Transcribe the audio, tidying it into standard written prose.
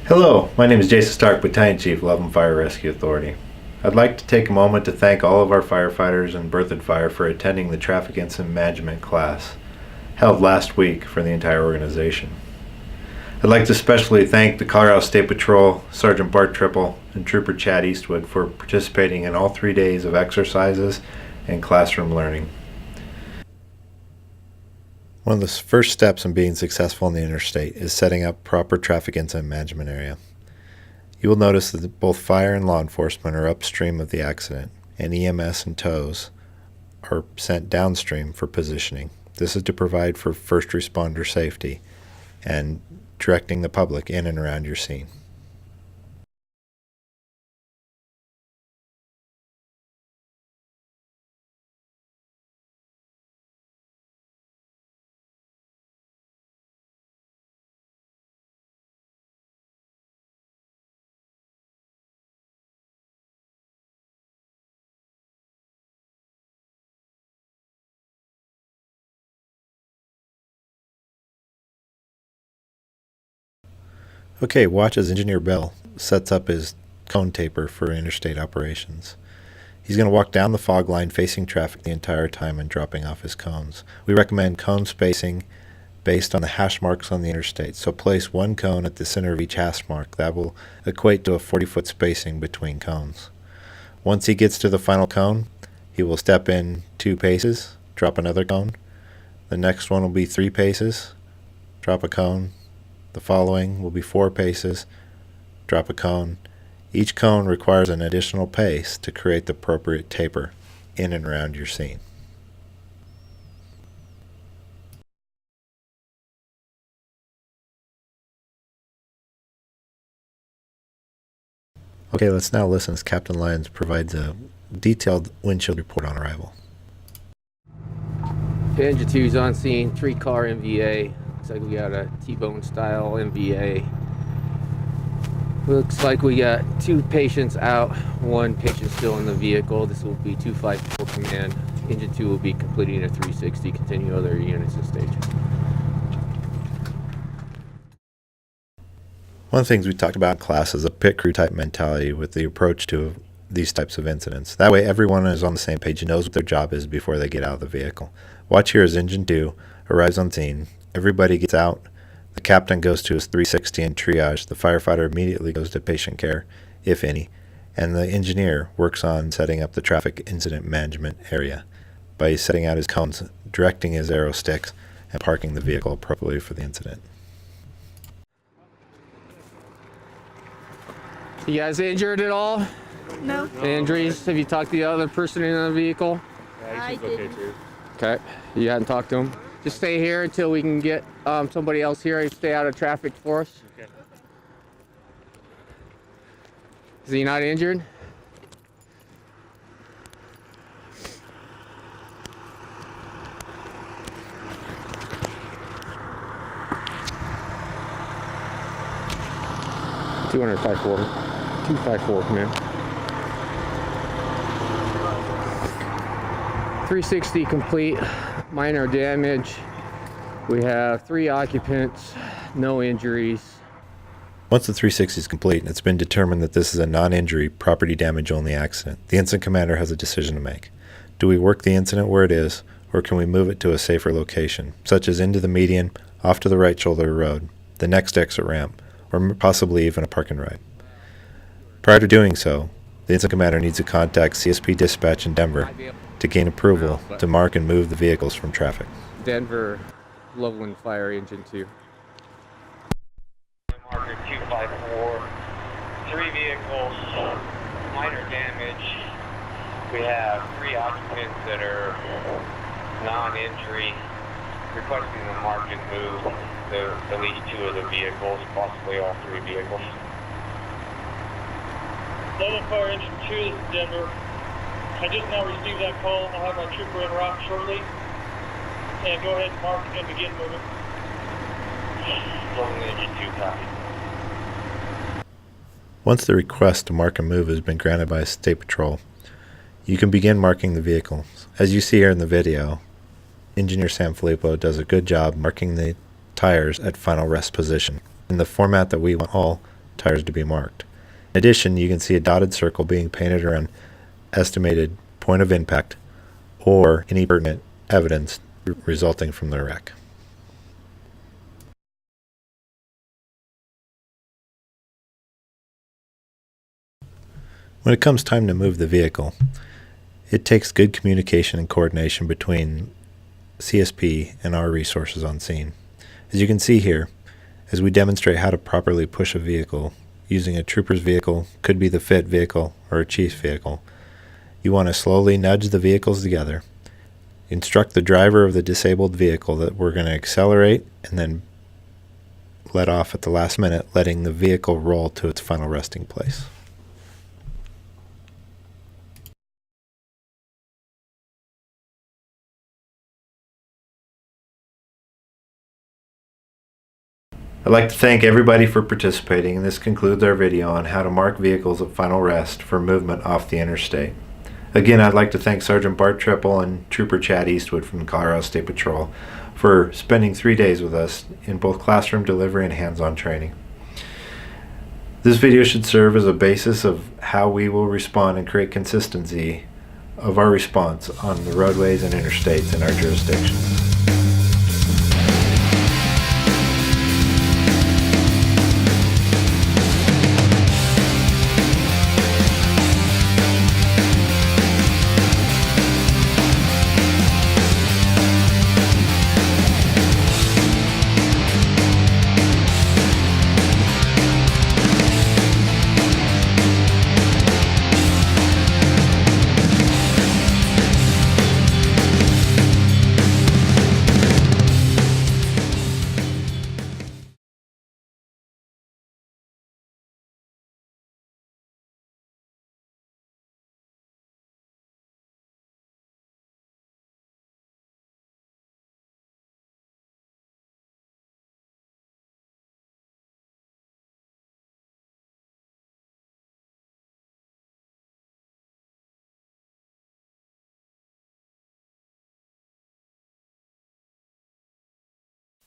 Hello, my name is Jason Stark, Battalion Chief, Loveland Fire Rescue Authority. I'd like to take a moment to thank all of our firefighters and Berthoud Fire for attending the Traffic Incident Management class held last week for the entire organization. I'd like to especially thank the Colorado State Patrol, Sergeant Bart Triple, and Trooper Chad Eastwood for participating in all 3 days of exercises and classroom learning. One of the first steps in being successful in the interstate is setting up proper traffic incident management area. You will notice that both fire and law enforcement are upstream of the accident, and EMS and tows are sent downstream for positioning. This is to provide for first responder safety and directing the public in and around your scene. Okay, watch as Engineer Bell sets up his cone taper for interstate operations. He's going to walk down the fog line facing traffic the entire time and dropping off his cones. We recommend cone spacing based on the hash marks on the interstate. So place one cone at the center of each hash mark. That will equate to a 40-foot spacing between cones. Once he gets to the final cone, he will step in 2 paces, drop another cone. The next one will be 3 paces, drop a cone. The following will be 4 paces, drop a cone. Each cone requires an additional pace to create the appropriate taper in and around your scene. Okay, let's now listen as Captain Lyons provides a detailed windshield report on arrival. Engine 2's on scene, 3-car MVA. Looks like we got a T-bone style MVA. Looks like we got 2 patients out, 1 patient still in the vehicle. This will be 254 command. Engine 2 will be completing a 360, continue other units in stage. One of the things we talked about in class is a pit crew type mentality with the approach to these types of incidents. That way everyone is on the same page and knows what their job is before they get out of the vehicle. Watch here as Engine 2 arrives on scene. Everybody gets out. The captain goes to his 360 and triage. The firefighter immediately goes to patient care, if any. And the engineer works on setting up the traffic incident management area by setting out his cones, directing his arrow sticks, and parking the vehicle appropriately for the incident. You guys injured at all? No. Injuries? Have you talked to the other person in the vehicle? Yeah, he's okay too. Okay. You hadn't talked to him? Just stay here until we can get somebody else here and stay out of traffic for us. Okay. Is he not injured? $254. 254, come in. 360 complete. Minor damage. We have 3 occupants, no injuries. Once the 360 is complete and it's been determined that this is a non-injury, property damage only accident, the incident commander has a decision to make. Do we work the incident where it is, or can we move it to a safer location, such as into the median, off to the right shoulder of the road, the next exit ramp, or possibly even a park and ride? Prior to doing so, the incident commander needs to contact CSP Dispatch in Denver to gain approval to mark and move the vehicles from traffic. Denver, Loveland Fire Engine 2. Marker 254, 3 vehicles, minor damage. We have 3 occupants that are non-injury, requesting the mark and move at least 2 of the vehicles, possibly all 3 vehicles. Loveland Fire Engine 2, this is Denver. I just now received that call. I'll have my trooper en route shortly. And go ahead and mark and begin moving. Loveland Engine 2, copy. Once the request to mark and move has been granted by State Patrol, you can begin marking the vehicles. As you see here in the video, Engineer Sanfilippo does a good job marking the tires at final rest position in the format that we want all tires to be marked. In addition, you can see a dotted circle being painted around estimated point of impact or any pertinent evidence resulting from the wreck. When it comes time to move the vehicle, it takes good communication and coordination between CSP and our resources on scene. As you can see here, as we demonstrate how to properly push a vehicle using a trooper's vehicle, could be the fit vehicle or a chief's vehicle, you want to slowly nudge the vehicles together, instruct the driver of the disabled vehicle that we're going to accelerate, and then let off at the last minute, letting the vehicle roll to its final resting place. I'd like to thank everybody for participating, and this concludes our video on how to mark vehicles at final rest for movement off the interstate. Again, I'd like to thank Sergeant Bart Triple and Trooper Chad Eastwood from the Colorado State Patrol for spending 3 days with us in both classroom delivery and hands-on training. This video should serve as a basis of how we will respond and create consistency of our response on the roadways and interstates in our jurisdiction.